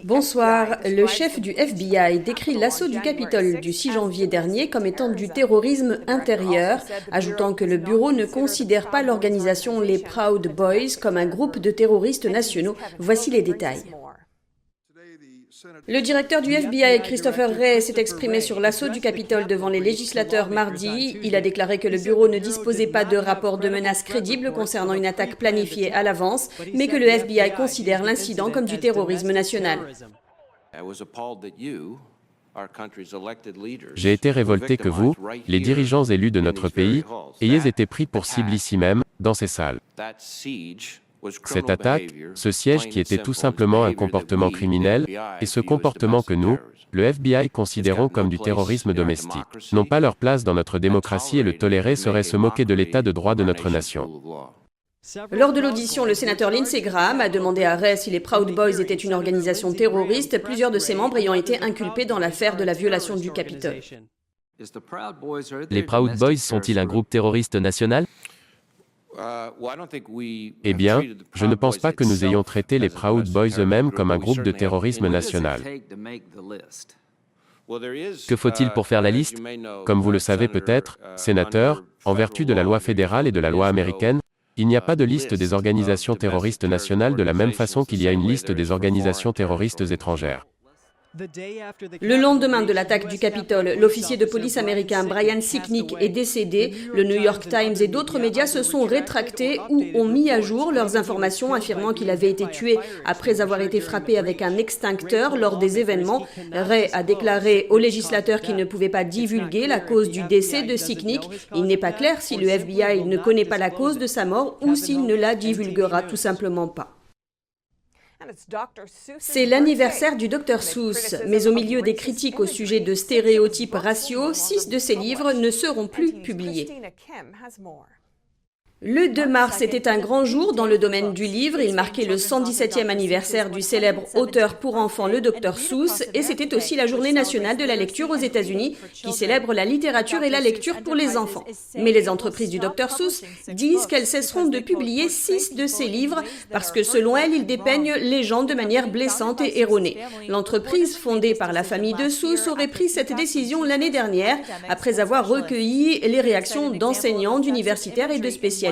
Bonsoir. Le chef du FBI décrit l'assaut du Capitole du 6 janvier dernier comme étant du terrorisme intérieur, ajoutant que le bureau ne considère pas l'organisation les Proud Boys comme un groupe de terroristes nationaux. Voici les détails. Le directeur du FBI, Christopher Wray, s'est exprimé sur l'assaut du Capitole devant les législateurs mardi. Il a déclaré que le bureau ne disposait pas de rapport de menace crédible concernant une attaque planifiée à l'avance, mais que le FBI considère l'incident comme du terrorisme national. J'ai été révolté que vous, les dirigeants élus de notre pays, ayez été pris pour cible ici même, dans ces salles. Cette attaque, ce siège qui était tout simplement un comportement criminel, et ce comportement que nous, le FBI, considérons comme du terrorisme domestique, n'ont pas leur place dans notre démocratie et le tolérer serait se moquer de l'état de droit de notre nation. Lors de l'audition, le sénateur Lindsey Graham a demandé à Wray si les Proud Boys étaient une organisation terroriste, plusieurs de ses membres ayant été inculpés dans l'affaire de la violation du Capitole. Les Proud Boys sont-ils un groupe terroriste national ? Eh bien, je ne pense pas que nous ayons traité les Proud Boys eux-mêmes comme un groupe de terrorisme national. Que faut-il pour faire la liste ? Comme vous le savez peut-être, sénateur, en vertu de la loi fédérale et de la loi américaine, il n'y a pas de liste des organisations terroristes nationales de la même façon qu'il y a une liste des organisations terroristes étrangères. Le lendemain de l'attaque du Capitole, l'officier de police américain Brian Sicknick est décédé. Le New York Times et d'autres médias se sont rétractés ou ont mis à jour leurs informations affirmant qu'il avait été tué après avoir été frappé avec un extincteur lors des événements. Wray a déclaré aux législateurs qu'il ne pouvait pas divulguer la cause du décès de Sicknick. Il n'est pas clair si le FBI ne connaît pas la cause de sa mort ou s'il ne la divulguera tout simplement pas. C'est l'anniversaire du Dr Seuss, mais au milieu des critiques au sujet de stéréotypes raciaux, 6 de ses livres ne seront plus publiés. Le 2 mars était un grand jour dans le domaine du livre. Il marquait le 117e anniversaire du célèbre auteur pour enfants, le Dr Seuss, et c'était aussi la journée nationale de la lecture aux États-Unis, qui célèbre la littérature et la lecture pour les enfants. Mais les entreprises du Dr Seuss disent qu'elles cesseront de publier 6 de ces livres parce que selon elles, ils dépeignent les gens de manière blessante et erronée. L'entreprise fondée par la famille de Seuss aurait pris cette décision l'année dernière après avoir recueilli les réactions d'enseignants, d'universitaires et de spécialistes.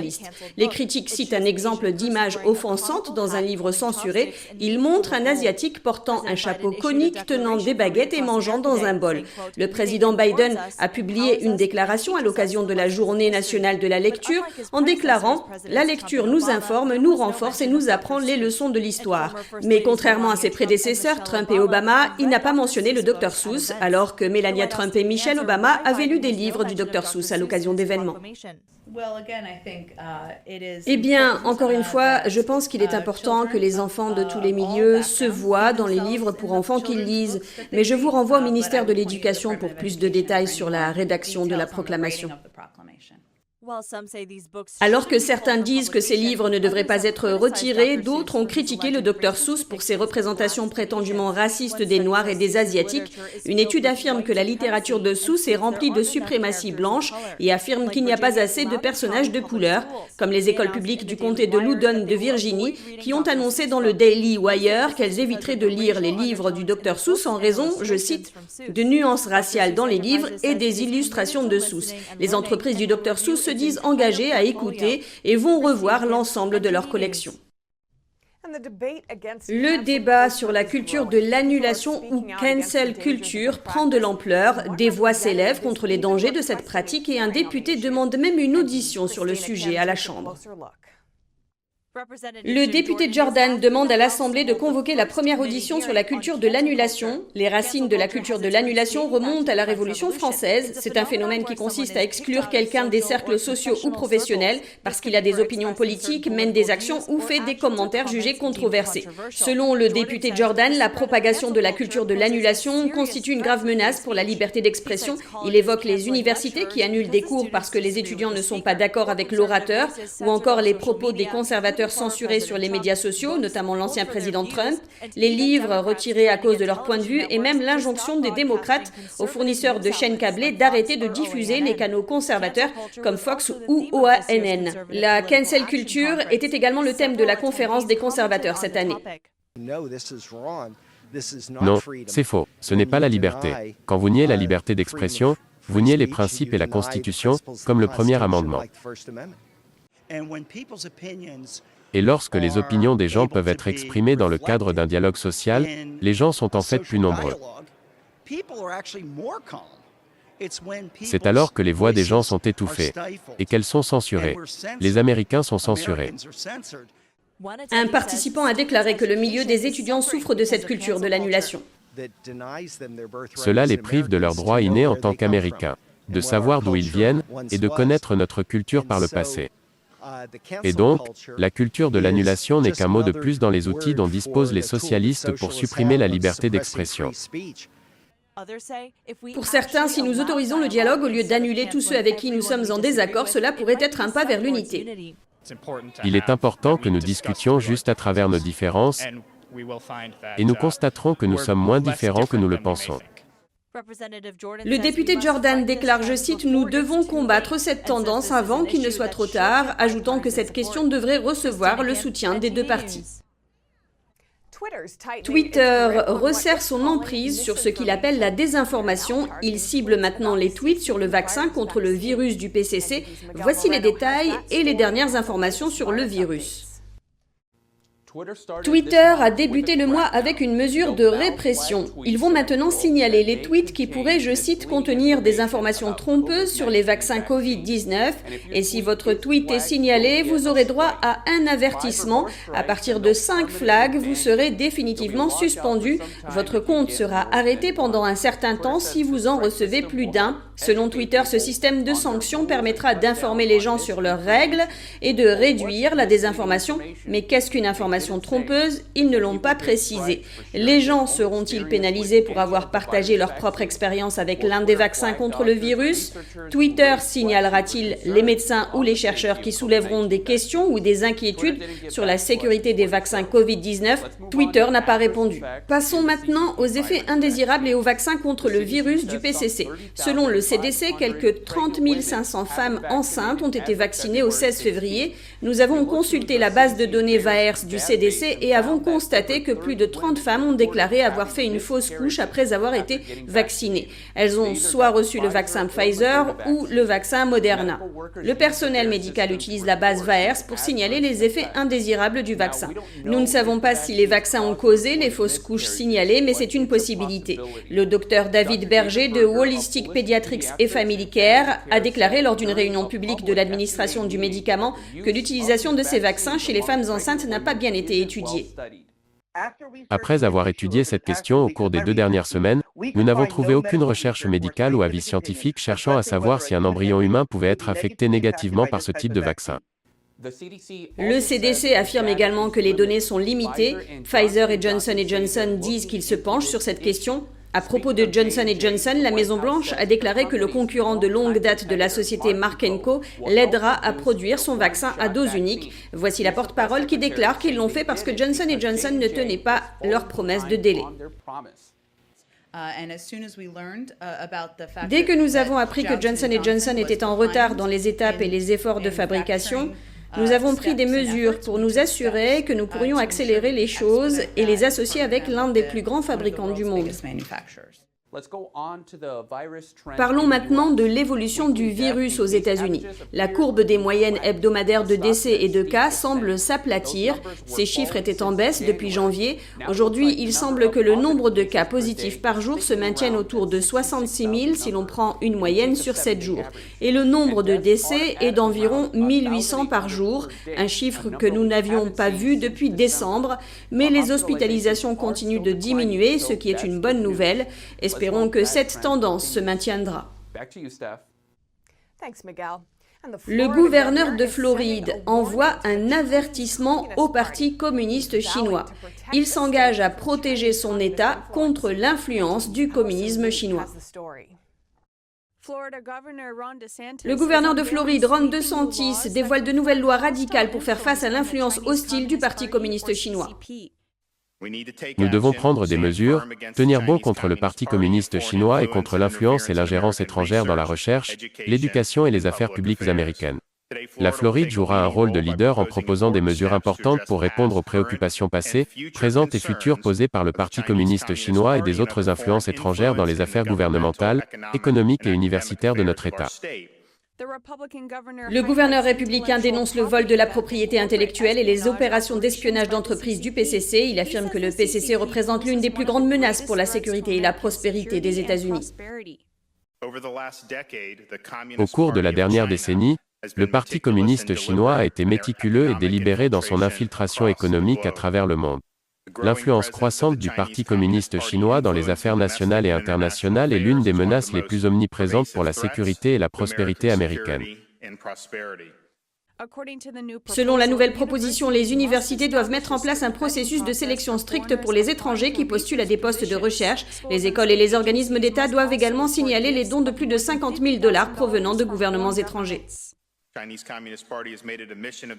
Les critiques citent un exemple d'image offensante dans un livre censuré. Il montre un Asiatique portant un chapeau conique, tenant des baguettes et mangeant dans un bol. Le président Biden a publié une déclaration à l'occasion de la Journée nationale de la lecture en déclarant « La lecture nous informe, nous renforce et nous apprend les leçons de l'histoire ». Mais contrairement à ses prédécesseurs, Trump et Obama, il n'a pas mentionné le Dr Seuss, alors que Melania Trump et Michelle Obama avaient lu des livres du Dr Seuss à l'occasion d'événements. Eh bien, encore une fois, je pense qu'il est important que les enfants de tous les milieux se voient dans les livres pour enfants qu'ils lisent. Mais je vous renvoie au ministère de l'Éducation pour plus de détails sur la rédaction de la proclamation. Alors que certains disent que ces livres ne devraient pas être retirés, d'autres ont critiqué le Dr Seuss pour ses représentations prétendument racistes des Noirs et des Asiatiques. Une étude affirme que la littérature de Seuss est remplie de suprématie blanche et affirme qu'il n'y a pas assez de personnages de couleur, comme les écoles publiques du comté de Loudoun de Virginie, qui ont annoncé dans le Daily Wire qu'elles éviteraient de lire les livres du Dr Seuss en raison, je cite, de nuances raciales dans les livres et des illustrations de Seuss. Les entreprises du Dr Seuss se disent engagés à écouter et vont revoir l'ensemble de leur collection. Le débat sur la culture de l'annulation ou cancel culture prend de l'ampleur. Des voix s'élèvent contre les dangers de cette pratique et un député demande même une audition sur le sujet à la Chambre. Le député Jordan demande à l'Assemblée de convoquer la première audition sur la culture de l'annulation. Les racines de la culture de l'annulation remontent à la Révolution française. C'est un phénomène qui consiste à exclure quelqu'un des cercles sociaux ou professionnels parce qu'il a des opinions politiques, mène des actions ou fait des commentaires jugés controversés. Selon le député Jordan, la propagation de la culture de l'annulation constitue une grave menace pour la liberté d'expression. Il évoque les universités qui annulent des cours parce que les étudiants ne sont pas d'accord avec l'orateur, ou encore les propos des conservateurs censurés sur les médias sociaux, notamment l'ancien président Trump, les livres retirés à cause de leur point de vue et même l'injonction des démocrates aux fournisseurs de chaînes câblées d'arrêter de diffuser les canaux conservateurs comme Fox ou OANN. La cancel culture était également le thème de la conférence des conservateurs cette année. Non, c'est faux. Ce n'est pas la liberté. Quand vous niez la liberté d'expression, vous niez les principes et la Constitution, comme le premier amendement. Et lorsque les opinions des gens peuvent être exprimées dans le cadre d'un dialogue social, les gens sont en fait plus nombreux. C'est alors que les voix des gens sont étouffées et qu'elles sont censurées. Les Américains sont censurés. Un participant a déclaré que le milieu des étudiants souffre de cette culture de l'annulation. Cela les prive de leurs droits innés en tant qu'Américains, de savoir d'où ils viennent et de connaître notre culture par le passé. Et donc, la culture de l'annulation n'est qu'un mot de plus dans les outils dont disposent les socialistes pour supprimer la liberté d'expression. Pour certains, si nous autorisons le dialogue au lieu d'annuler tous ceux avec qui nous sommes en désaccord, cela pourrait être un pas vers l'unité. Il est important que nous discutions juste à travers nos différences, et nous constaterons que nous sommes moins différents que nous le pensons. Le député Jordan déclare, je cite, « Nous devons combattre cette tendance avant qu'il ne soit trop tard », ajoutant que cette question devrait recevoir le soutien des deux partis. Twitter resserre son emprise sur ce qu'il appelle la désinformation. Il cible maintenant les tweets sur le vaccin contre le virus du PCC. Voici les détails et les dernières informations sur le virus. Twitter a débuté le mois avec une mesure de répression. Ils vont maintenant signaler les tweets qui pourraient, je cite, contenir des informations trompeuses sur les vaccins Covid-19. Et si votre tweet est signalé, vous aurez droit à un avertissement. À partir de 5 flags, vous serez définitivement suspendu. Votre compte sera arrêté pendant un certain temps si vous en recevez plus d'un. Selon Twitter, ce système de sanctions permettra d'informer les gens sur leurs règles et de réduire la désinformation. Mais qu'est-ce qu'une information trompeuse? Ils ne l'ont pas précisé. Les gens seront-ils pénalisés pour avoir partagé leur propre expérience avec l'un des vaccins contre le virus? Twitter signalera-t-il les médecins ou les chercheurs qui soulèveront des questions ou des inquiétudes sur la sécurité des vaccins Covid-19? Twitter n'a pas répondu. Passons maintenant aux effets indésirables et aux vaccins contre le virus du PCC. Selon le CDC, quelques 30 500 femmes enceintes ont été vaccinées au 16 février. Nous avons consulté la base de données VAERS du CDC et avons constaté que plus de 30 femmes ont déclaré avoir fait une fausse couche après avoir été vaccinées. Elles ont soit reçu le vaccin Pfizer ou le vaccin Moderna. Le personnel médical utilise la base VAERS pour signaler les effets indésirables du vaccin. Nous ne savons pas si les vaccins ont causé les fausses couches signalées, mais c'est une possibilité. Le docteur David Berger de Holistic Pediatrics et Family Care a déclaré lors d'une réunion publique de l'administration du médicament que l'utilisation de ces vaccins chez les femmes enceintes n'a pas bien été étudiée. Après avoir étudié cette question au cours des 2 dernières semaines, nous n'avons trouvé aucune recherche médicale ou avis scientifique cherchant à savoir si un embryon humain pouvait être affecté négativement par ce type de vaccin. Le CDC affirme également que les données sont limitées. Pfizer et Johnson & Johnson disent qu'ils se penchent sur cette question. À propos de Johnson & Johnson, la Maison-Blanche a déclaré que le concurrent de longue date de la société Merck & Co. l'aidera à produire son vaccin à dose unique. Voici la porte-parole qui déclare qu'ils l'ont fait parce que Johnson & Johnson ne tenait pas leur promesse de délai. Dès que nous avons appris que Johnson & Johnson était en retard dans les étapes et les efforts de fabrication, nous avons pris des mesures pour nous assurer que nous pourrions accélérer les choses et les associer avec l'un des plus grands fabricants du monde. Parlons maintenant de l'évolution du virus aux États-Unis. La courbe des moyennes hebdomadaires de décès et de cas semble s'aplatir. Ces chiffres étaient en baisse depuis janvier. Aujourd'hui, il semble que le nombre de cas positifs par jour se maintienne autour de 66 000 si l'on prend une moyenne sur 7 jours. Et le nombre de décès est d'environ 1800 par jour, un chiffre que nous n'avions pas vu depuis décembre. Mais les hospitalisations continuent de diminuer, ce qui est une bonne nouvelle. Espérons que cette tendance se maintiendra. Le gouverneur de Floride envoie un avertissement au Parti communiste chinois. Il s'engage à protéger son État contre l'influence du communisme chinois. Le gouverneur de Floride, Ron DeSantis, dévoile de nouvelles lois radicales pour faire face à l'influence hostile du Parti communiste chinois. Nous devons prendre des mesures, tenir bon contre le Parti communiste chinois et contre l'influence et l'ingérence étrangère dans la recherche, l'éducation et les affaires publiques américaines. La Floride jouera un rôle de leader en proposant des mesures importantes pour répondre aux préoccupations passées, présentes et futures posées par le Parti communiste chinois et des autres influences étrangères dans les affaires gouvernementales, économiques et universitaires de notre État. Le gouverneur républicain dénonce le vol de la propriété intellectuelle et les opérations d'espionnage d'entreprises du PCC. Il affirme que le PCC représente l'une des plus grandes menaces pour la sécurité et la prospérité des États-Unis. Au cours de la dernière décennie, le Parti communiste chinois a été méticuleux et délibéré dans son infiltration économique à travers le monde. L'influence croissante du Parti communiste chinois dans les affaires nationales et internationales est l'une des menaces les plus omniprésentes pour la sécurité et la prospérité américaine. Selon la nouvelle proposition, les universités doivent mettre en place un processus de sélection stricte pour les étrangers qui postulent à des postes de recherche. Les écoles et les organismes d'État doivent également signaler les dons de plus de 50 000 $ provenant de gouvernements étrangers.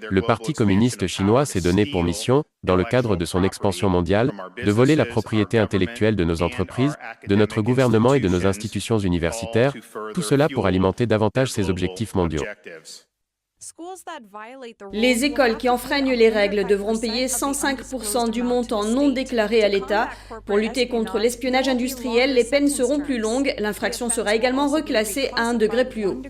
Le Parti communiste chinois s'est donné pour mission, dans le cadre de son expansion mondiale, de voler la propriété intellectuelle de nos entreprises, de notre gouvernement et de nos institutions universitaires, tout cela pour alimenter davantage ses objectifs mondiaux. Les écoles qui enfreignent les règles devront payer 105% du montant non déclaré à l'État. Pour lutter contre l'espionnage industriel, les peines seront plus longues. L'infraction sera également reclassée à un degré plus haut.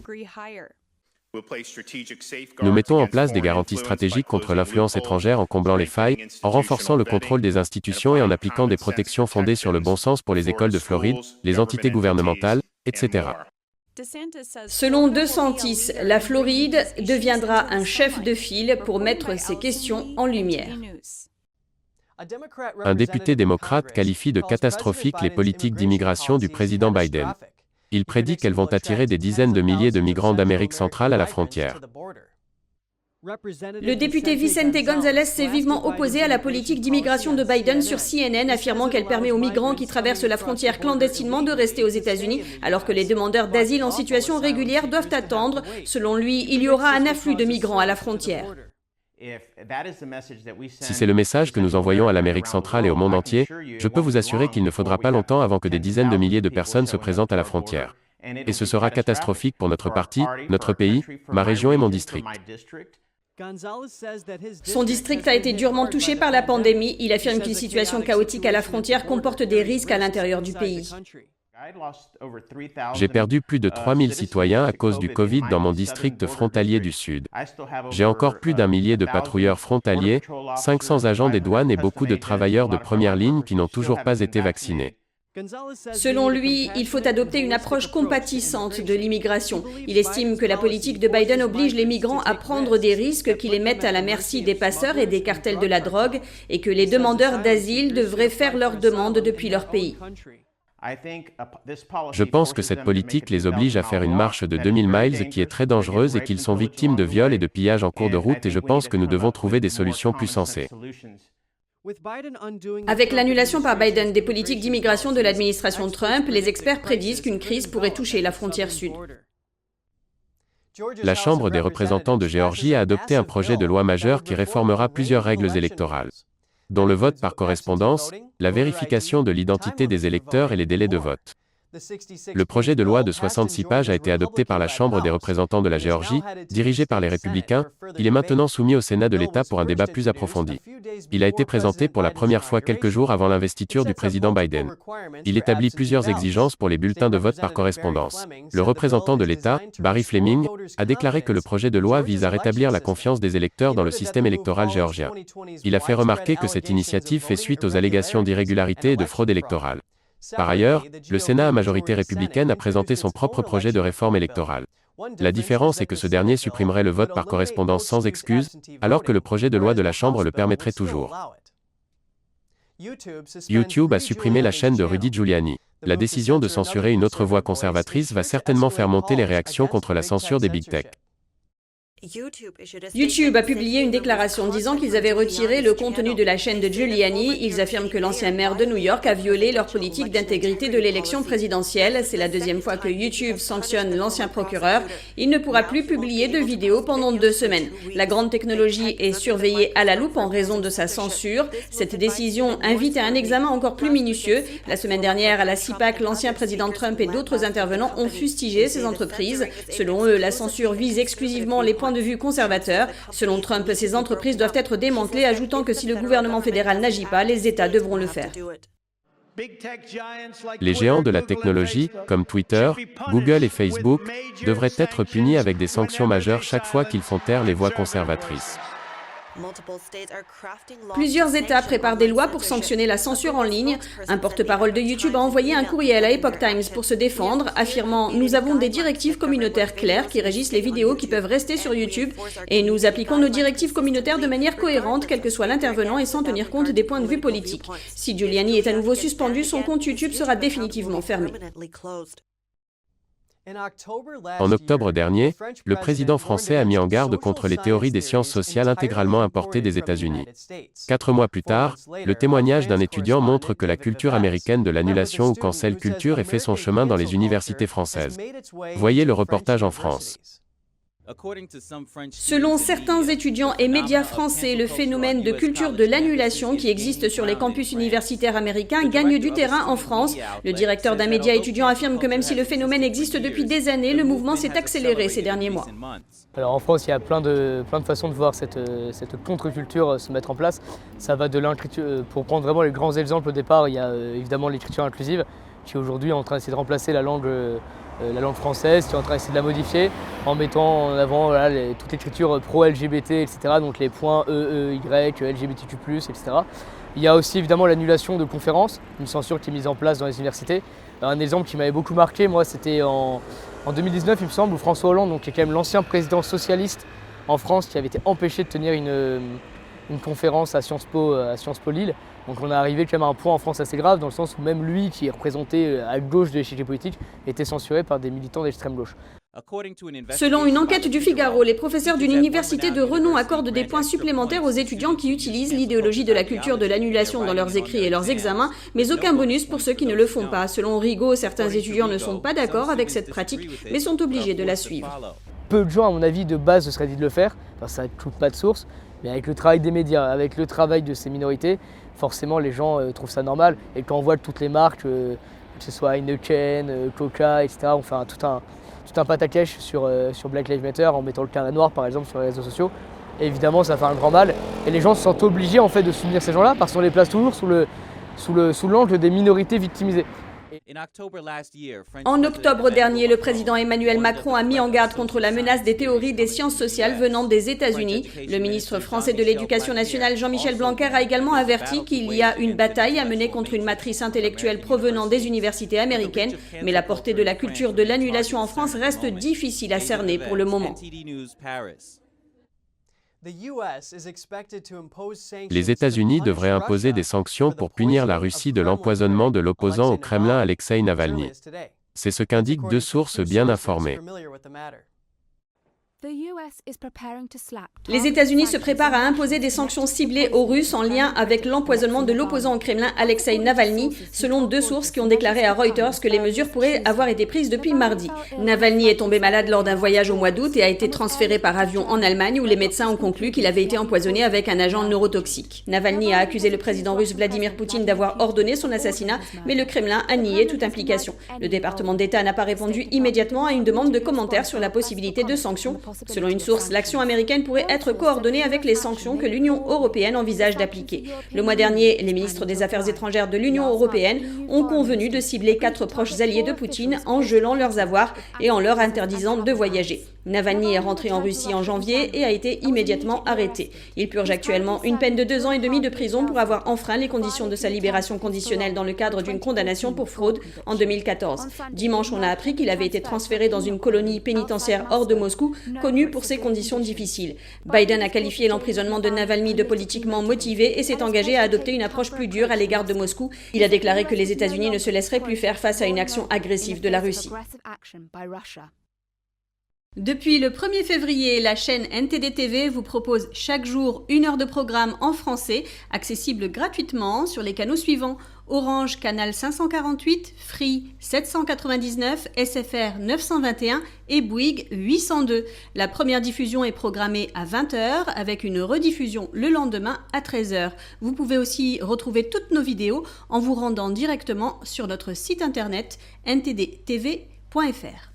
Nous mettons en place des garanties stratégiques contre l'influence étrangère en comblant les failles, en renforçant le contrôle des institutions et en appliquant des protections fondées sur le bon sens pour les écoles de Floride, les entités gouvernementales, etc. Selon DeSantis, la Floride deviendra un chef de file pour mettre ces questions en lumière. Un député démocrate qualifie de catastrophiques les politiques d'immigration du président Biden. Il prédit qu'elles vont attirer des dizaines de milliers de migrants d'Amérique centrale à la frontière. Le député Vicente González s'est vivement opposé à la politique d'immigration de Biden sur CNN, affirmant qu'elle permet aux migrants qui traversent la frontière clandestinement de rester aux États-Unis, alors que les demandeurs d'asile en situation régulière doivent attendre. Selon lui, il y aura un afflux de migrants à la frontière. Si c'est le message que nous envoyons à l'Amérique centrale et au monde entier, je peux vous assurer qu'il ne faudra pas longtemps avant que des dizaines de milliers de personnes se présentent à la frontière. Et ce sera catastrophique pour notre parti, notre pays, ma région et mon district. Son district a été durement touché par la pandémie. Il affirme qu'une situation chaotique à la frontière comporte des risques à l'intérieur du pays. J'ai perdu plus de 3000 citoyens à cause du Covid dans mon district frontalier du Sud. J'ai encore plus d'1 millier de patrouilleurs frontaliers, 500 agents des douanes et beaucoup de travailleurs de première ligne qui n'ont toujours pas été vaccinés. Selon lui, il faut adopter une approche compatissante de l'immigration. Il estime que la politique de Biden oblige les migrants à prendre des risques qui les mettent à la merci des passeurs et des cartels de la drogue et que les demandeurs d'asile devraient faire leurs demandes depuis leur pays. Je pense que cette politique les oblige à faire une marche de 2000 miles qui est très dangereuse et qu'ils sont victimes de viols et de pillages en cours de route et je pense que nous devons trouver des solutions plus sensées. Avec l'annulation par Biden des politiques d'immigration de l'administration Trump, les experts prédisent qu'une crise pourrait toucher la frontière sud. La Chambre des représentants de Géorgie a adopté un projet de loi majeur qui réformera plusieurs règles électorales, dont le vote par correspondance, la vérification de l'identité des électeurs et les délais de vote. Le projet de loi de 66 pages a été adopté par la Chambre des représentants de la Géorgie, dirigée par les républicains. Il est maintenant soumis au Sénat de l'État pour un débat plus approfondi. Il a été présenté pour la première fois quelques jours avant l'investiture du président Biden. Il établit plusieurs exigences pour les bulletins de vote par correspondance. Le représentant de l'État, Barry Fleming, a déclaré que le projet de loi vise à rétablir la confiance des électeurs dans le système électoral géorgien. Il a fait remarquer que cette initiative fait suite aux allégations d'irrégularité et de fraude électorale. Par ailleurs, le Sénat à majorité républicaine a présenté son propre projet de réforme électorale. La différence est que ce dernier supprimerait le vote par correspondance sans excuse, alors que le projet de loi de la Chambre le permettrait toujours. YouTube a supprimé la chaîne de Rudy Giuliani. La décision de censurer une autre voix conservatrice va certainement faire monter les réactions contre la censure des Big Tech. YouTube a publié une déclaration disant qu'ils avaient retiré le contenu de la chaîne de Giuliani. Ils affirment que l'ancien maire de New York a violé leur politique d'intégrité de l'élection présidentielle. C'est la deuxième fois que YouTube sanctionne l'ancien procureur. Il ne pourra plus publier de vidéos pendant 2 semaines. La grande technologie est surveillée à la loupe en raison de sa censure. Cette décision invite à un examen encore plus minutieux. La semaine dernière, à la CPAC, l'ancien président Trump et d'autres intervenants ont fustigé ces entreprises. Selon eux, la censure vise exclusivement les points point de vue conservateur. Selon Trump, ces entreprises doivent être démantelées, ajoutant que si le gouvernement fédéral n'agit pas, les États devront le faire. Les géants de la technologie, comme Twitter, Google et Facebook, devraient être punis avec des sanctions majeures chaque fois qu'ils font taire les voix conservatrices. Plusieurs États préparent des lois pour sanctionner la censure en ligne. Un porte-parole de YouTube a envoyé un courriel à Epoch Times pour se défendre, affirmant « Nous avons des directives communautaires claires qui régissent les vidéos qui peuvent rester sur YouTube et nous appliquons nos directives communautaires de manière cohérente, quel que soit l'intervenant et sans tenir compte des points de vue politiques. Si Giuliani est à nouveau suspendu, son compte YouTube sera définitivement fermé. » En octobre dernier, le président français a mis en garde contre les théories des sciences sociales intégralement importées des États-Unis. 4 mois plus tard, le témoignage d'un étudiant montre que la culture américaine de l'annulation ou cancel culture ait fait son chemin dans les universités françaises. Voyez le reportage en France. Selon certains étudiants et médias français, le phénomène de culture de l'annulation qui existe sur les campus universitaires américains gagne du terrain en France. Le directeur d'un média étudiant affirme que même si le phénomène existe depuis des années, le mouvement s'est accéléré ces derniers mois. Alors en France, il y a plein de façons de voir cette contre-culture se mettre en place. Ça va de l'écriture, pour prendre vraiment les grands exemples au départ, il y a évidemment l'écriture inclusive qui aujourd'hui est en train d'essayer de remplacer la langue française, qui est en train d'essayer de la modifier en mettant en avant toute l'écriture pro-LGBT, etc. Donc les points Y, LGBTQ+, etc. Il y a aussi évidemment l'annulation de conférences, une censure qui est mise en place dans les universités. Un exemple qui m'avait beaucoup marqué, moi, c'était en 2019, il me semble, où François Hollande, donc, qui est quand même l'ancien président socialiste en France, qui avait été empêché de tenir une conférence à Sciences Po Lille. Donc on est arrivé quand même à un point en France assez grave, dans le sens où même lui, qui est représenté à gauche de l'échiquier politique, était censuré par des militants d'extrême gauche. Selon une enquête du Figaro, les professeurs d'une université de renom accordent des points supplémentaires aux étudiants qui utilisent l'idéologie de la culture de l'annulation dans leurs écrits et leurs examens, mais aucun bonus pour ceux qui ne le font pas. Selon Rigaud, certains étudiants ne sont pas d'accord avec cette pratique, mais sont obligés de la suivre. Peu de gens, à mon avis, de base, se seraient dit de le faire, parce que ça ne coûte pas de source, mais avec le travail des médias, avec le travail de ces minorités, forcément les gens trouvent ça normal. Et quand on voit toutes les marques, que ce soit Heineken, Coca, etc., on fait tout un pataquès sur Black Lives Matter en mettant le carré noir par exemple sur les réseaux sociaux. Et évidemment ça fait un grand mal. Et les gens se sentent obligés en fait de soutenir ces gens-là parce qu'on les place toujours sous l'angle des minorités victimisées. En octobre dernier, le président Emmanuel Macron a mis en garde contre la menace des théories des sciences sociales venant des États-Unis. Le ministre français de l'Éducation nationale, Jean-Michel Blanquer, a également averti qu'il y a une bataille à mener contre une matrice intellectuelle provenant des universités américaines, mais la portée de la culture de l'annulation en France reste difficile à cerner pour le moment. Les États-Unis devraient imposer des sanctions pour punir la Russie de l'empoisonnement de l'opposant au Kremlin Alexeï Navalny. C'est ce qu'indiquent 2 sources bien informées. Les États-Unis se préparent à imposer des sanctions ciblées aux Russes en lien avec l'empoisonnement de l'opposant au Kremlin Alexeï Navalny, selon 2 sources qui ont déclaré à Reuters que les mesures pourraient avoir été prises depuis mardi. Navalny est tombé malade lors d'un voyage au mois d'août et a été transféré par avion en Allemagne où les médecins ont conclu qu'il avait été empoisonné avec un agent neurotoxique. Navalny a accusé le président russe Vladimir Poutine d'avoir ordonné son assassinat, mais le Kremlin a nié toute implication. Le département d'État n'a pas répondu immédiatement à une demande de commentaires sur la possibilité de sanctions. Selon une source, l'action américaine pourrait être coordonnée avec les sanctions que l'Union européenne envisage d'appliquer. Le mois dernier, les ministres des Affaires étrangères de l'Union européenne ont convenu de cibler 4 proches alliés de Poutine en gelant leurs avoirs et en leur interdisant de voyager. Navalny est rentré en Russie en janvier et a été immédiatement arrêté. Il purge actuellement une peine de 2 ans et demi de prison pour avoir enfreint les conditions de sa libération conditionnelle dans le cadre d'une condamnation pour fraude en 2014. Dimanche, on a appris qu'il avait été transféré dans une colonie pénitentiaire hors de Moscou, connue pour ses conditions difficiles. Biden a qualifié l'emprisonnement de Navalny de politiquement motivé et s'est engagé à adopter une approche plus dure à l'égard de Moscou. Il a déclaré que les États-Unis ne se laisseraient plus faire face à une action agressive de la Russie. Depuis le 1er février, la chaîne NTD TV vous propose chaque jour 1 heure de programme en français, accessible gratuitement sur les canaux suivants: Orange canal 548, Free 799, SFR 921 et Bouygues 802. La première diffusion est programmée à 20h avec une rediffusion le lendemain à 13h. Vous pouvez aussi retrouver toutes nos vidéos en vous rendant directement sur notre site internet ntdtv.fr.